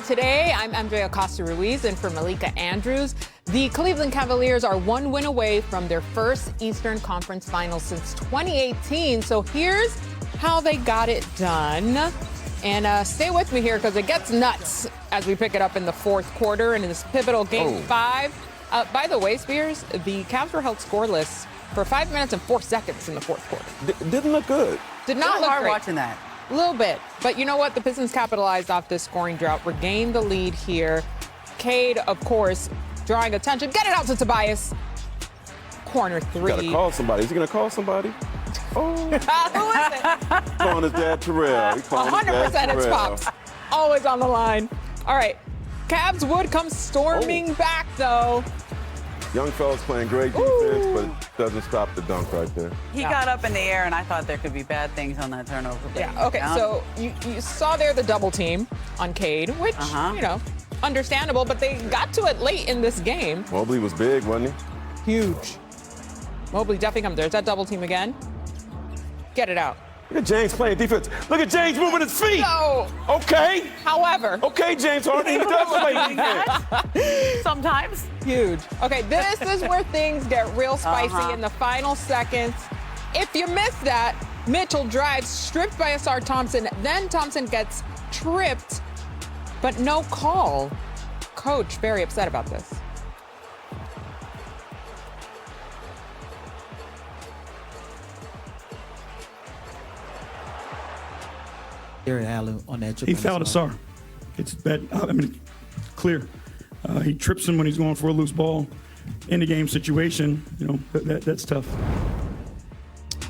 today. I'm MJ Acosta-Ruiz and for Malika Andrews. The Cleveland Cavaliers are one win away from their first Eastern Conference Finals since 2018. So here's how they got it done. And stay with me here because it gets nuts as we pick it up in the fourth quarter and in this pivotal Game 5. By the way, Spears, the Cavs were held scoreless for 5 minutes and 4 seconds in the fourth quarter. Didn't look good. Did not look hard great. Watching that. A little bit. But you know what? The Pistons capitalized off this scoring drought, regained the lead here. Cade, of course, drawing attention. Get it out to Tobias. Corner three. Got to call somebody. Is he going to call somebody? Oh. Who is it? Calling his dad Terrell. 100% it's Pops. Always on the line. All right. Cavs would come storming back, though. Young fella's playing great defense, but it doesn't stop the dunk right there. He got up in the air, and I thought there could be bad things on that turnover. Yeah, okay, so you saw there the double team on Cade, which, you know, understandable, but they got to it late in this game. Mobley was big, wasn't he? Huge. Mobley definitely comes. There's that double team again. Get it out. Look at James playing defense. Look at James moving his feet. No. Okay. However. Okay, James Harden, he does play defense. Sometimes. Huge. Okay, this is where things get real spicy in the final seconds. If you miss that, Mitchell drives, stripped by Asar Thompson. Then Thompson gets tripped, but no call. Coach very upset about this. Allen on that he fouled Asar. It's bad. I mean, clear. He trips him when he's going for a loose ball. In the game situation, you know, that's tough.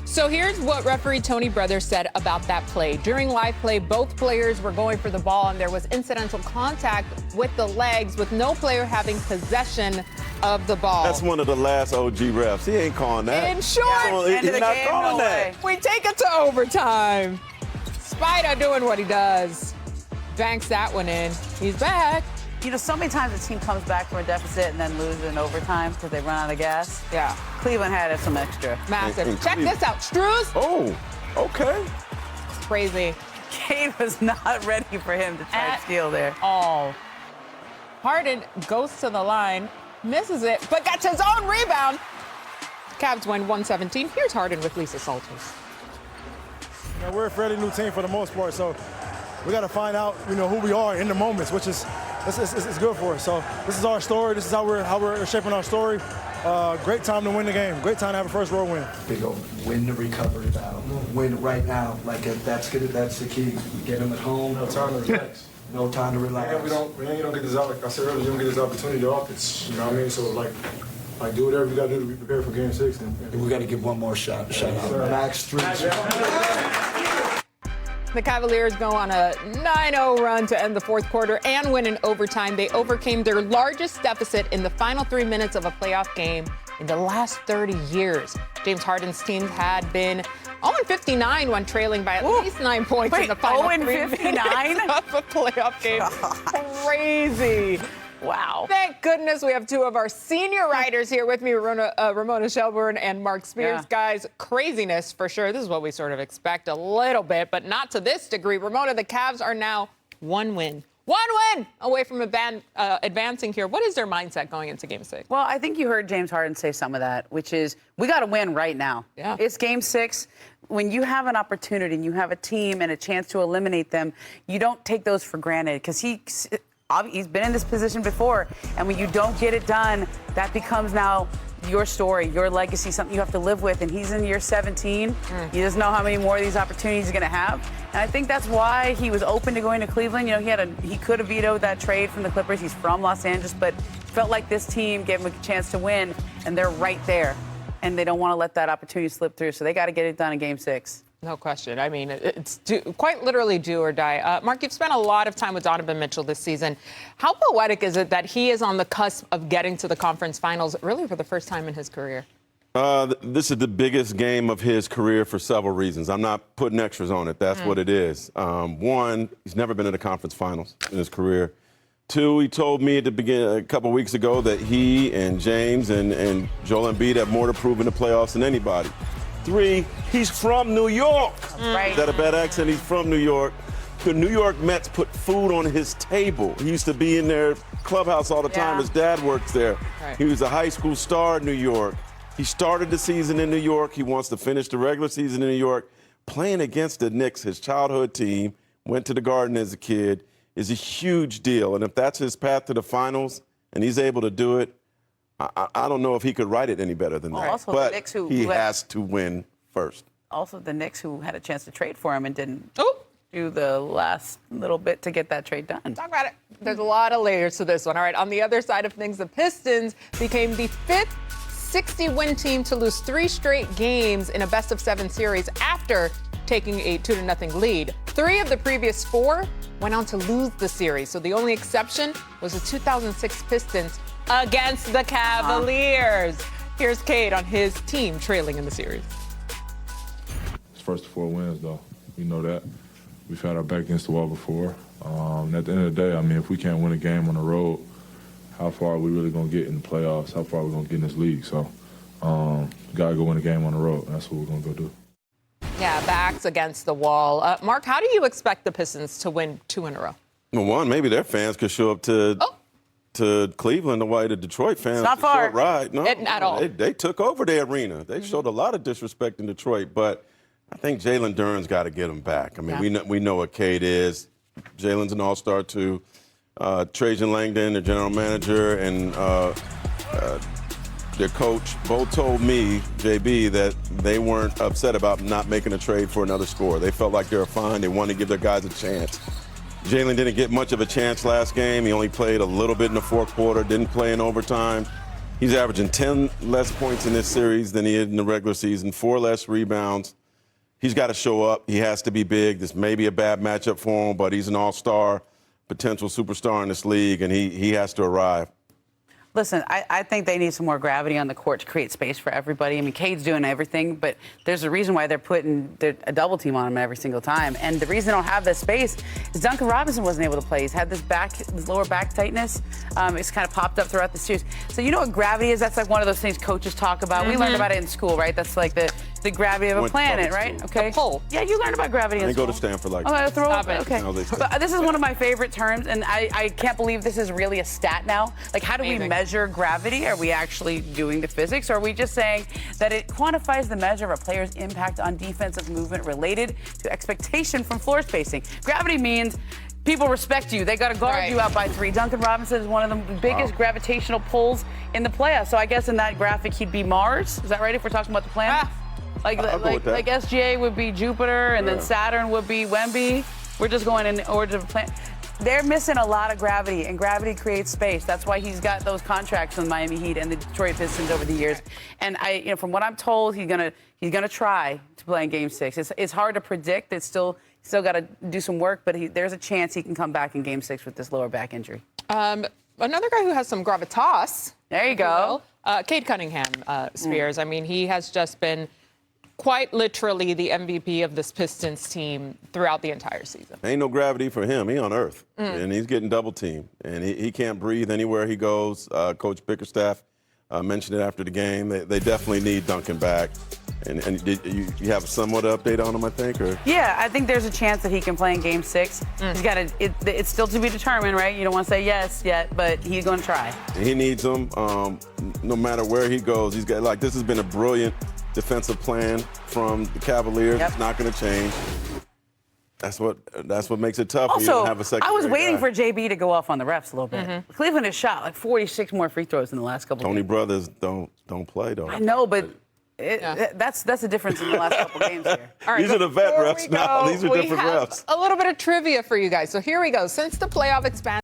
So here's what referee Tony Brothers said about that play. During live play, both players were going for the ball, and there was incidental contact with the legs, with no player having possession of the ball. That's one of the last OG refs. He ain't calling that. In short, he's not calling that. We take it to overtime. Spider doing what he does. Banks that one in. He's back. You know, so many times the team comes back from a deficit and then loses in overtime because they run out of gas. Yeah. Cleveland had some extra. Massive. Check this out. Struz. Oh, okay. Crazy. Cade was not ready for him to try to steal there. All. Harden goes to the line, misses it, but gets his own rebound. Cavs win 117. Here's Harden with Lisa Salters. You know, we're a fairly new team for the most part, so we got to find out, you know, who we are in the moments, which is it's good for us. So this is our story. This is how we're shaping our story. Great time to win the game. Great time to have a first road win. They go win the recovery battle. Win right now. Like if that's good. That's the key. Get them at home. No time to relax. No time to relax. Yeah, we don't get this out. Like I said earlier, you don't get this opportunity often. You know what I mean? So like do whatever you got to do to be prepared for Game 6. And we got to give one more shot. Shout out. Max 3. The Cavaliers go on a 9-0 run to end the fourth quarter and win in overtime. They overcame their largest deficit in the final 3 minutes of a playoff game in the last 30 years. James Harden's team had been 0-59 when trailing by at least 9 points in the final 3 minutes of a playoff game. Crazy. Wow. Thank goodness we have two of our senior writers here with me, Ramona Shelburne and Marc Spears. Yeah. Guys, craziness for sure. This is what we sort of expect a little bit, but not to this degree. Ramona, the Cavs are now one win away from advancing here. What is their mindset going into Game 6? Well, I think you heard James Harden say some of that, which is we got to win right now. Yeah. It's Game 6. When you have an opportunity and you have a team and a chance to eliminate them, you don't take those for granted because he's been in this position before, and when you don't get it done, that becomes now your story, your legacy, something you have to live with, and he's in year 17. He doesn't know how many more of these opportunities he's going to have, and I think that's why he was open to going to Cleveland. You know, he could have vetoed that trade from the Clippers. He's from Los Angeles, but felt like this team gave him a chance to win, and they're right there, and they don't want to let that opportunity slip through, so they got to get it done in Game 6. No question. I mean, it's quite literally do or die. Mark, you've spent a lot of time with Donovan Mitchell this season. How poetic is it that he is on the cusp of getting to the conference finals, really for the first time in his career? This is the biggest game of his career for several reasons. I'm not putting extras on it. That's what it is. One, he's never been in the conference finals in his career. Two, he told me at the beginning, a couple weeks ago, that he and James and Joel Embiid have more to prove in the playoffs than anybody. Three, he's from New York. Right. Is that a bad accent? He's from New York. the New York Mets put food on his table. He used to be in their clubhouse all the time. Yeah. His dad works there. Right. He was a high school star in New York. He started the season in New York. He wants to finish the regular season in New York. Playing against the Knicks, his childhood team, went to the Garden as a kid, is a huge deal. And if that's his path to the finals and he's able to do it, I don't know if he could write it any better than that. Also, the but Knicks who he had- has to win first. Also, the Knicks who had a chance to trade for him and didn't Oh. do the last little bit to get that trade done. Talk about it. There's a lot of layers to this one. All right, on the other side of things, the Pistons became the 5th 60-win team to lose 3 straight games in a best-of-7 series after taking a 2-0 lead. 3 of the previous 4 went on to lose the series. So the only exception was the 2006 Pistons against the Cavaliers. Here's Cade on his team trailing in the series. It's first 4 wins, though. We know that. We've had our back against the wall before. And at the end of the day, I mean, if we can't win a game on the road, how far are we really going to get in the playoffs? How far are we going to get in this league? So we got to go win a game on the road, and that's what we're going to go do. Yeah, backs against the wall. Mark, how do you expect the Pistons to win 2 in a row? Well, one, maybe their fans could show up to Cleveland the way the Detroit fans. It's not far. Right? No, At all. They took over the arena. They showed a lot of disrespect in Detroit, but I think Jalen Duren's got to get him back. I mean, we know what Cade is. Jalen's an all-star too. Trajan Langdon, the general manager, and their coach both told me, JB, that they weren't upset about not making a trade for another scorer. They felt like they were fine. They wanted to give their guys a chance. Jalen didn't get much of a chance last game. He only played a little bit in the fourth quarter, didn't play in overtime. He's averaging 10 less points in this series than he did in the regular season, 4 less rebounds. He's got to show up. He has to be big. This may be a bad matchup for him, but he's an all-star, potential superstar in this league, and he has to arrive. Listen, I think they need some more gravity on the court to create space for everybody. I mean, Cade's doing everything, but there's a reason why they're putting a double team on him every single time. And the reason they don't have that space is Duncan Robinson wasn't able to play. He's had this lower back tightness. It's kind of popped up throughout the series. So you know what gravity is? That's like one of those things coaches talk about. We learned about it in school, right? That's like the gravity of a planet, right? Okay. The pull. Yeah, you learned about gravity in They school. go to Stanford like Oh, that. Stop it. Okay. No, they stop. But this is one of my favorite terms, and I can't believe this is really a stat now. Like, how do we Amazing. measure gravity? Are we actually doing the physics? Or are we just saying that it quantifies the measure of a player's impact on defensive movement related to expectation from floor spacing? Gravity means people respect you. They got to guard you out by 3. Duncan Robinson is one of the biggest gravitational pulls in the playoffs. So I guess in that graphic, he'd be Mars. Is that right, if we're talking about the planet? Like SGA would be Jupiter, and then Saturn would be Wemby. We're just going in order to plan. They're missing a lot of gravity, and gravity creates space. That's why he's got those contracts with Miami Heat and the Detroit Pistons over the years. And from what I'm told, he's gonna try to play in Game 6. It's hard to predict. It's still got to do some work, but there's a chance he can come back in Game 6 with this lower back injury. Another guy who has some gravitas. There you go. Cade Cunningham, Spears. I mean, he has just been quite literally the MVP of this Pistons team throughout the entire season. Ain't no gravity for him. He on Earth, and he's getting double teamed, and he can't breathe anywhere he goes. Coach Bickerstaff mentioned it after the game. They definitely need Duncan back. And you have somewhat update on him, I think, or? Yeah, I think there's a chance that he can play in Game 6. He's got it's still to be determined, right? You don't want to say yes yet, but he's going to try. He needs him. No matter where he goes, he's got this has been a brilliant defensive plan from the Cavaliers. Yep. It's not going to change. That's what makes it tough. when you Also, don't have a secondary I was waiting guy. for JB to go off on the refs a little bit. Cleveland has shot like 46 more free throws in the last couple Tony games. Brothers don't play though. I know, but that's the difference in the last couple games here. All right, These are the vet before refs we now. go, These are we different have refs. a little bit of trivia for you guys. So here we go. Since the playoff expansion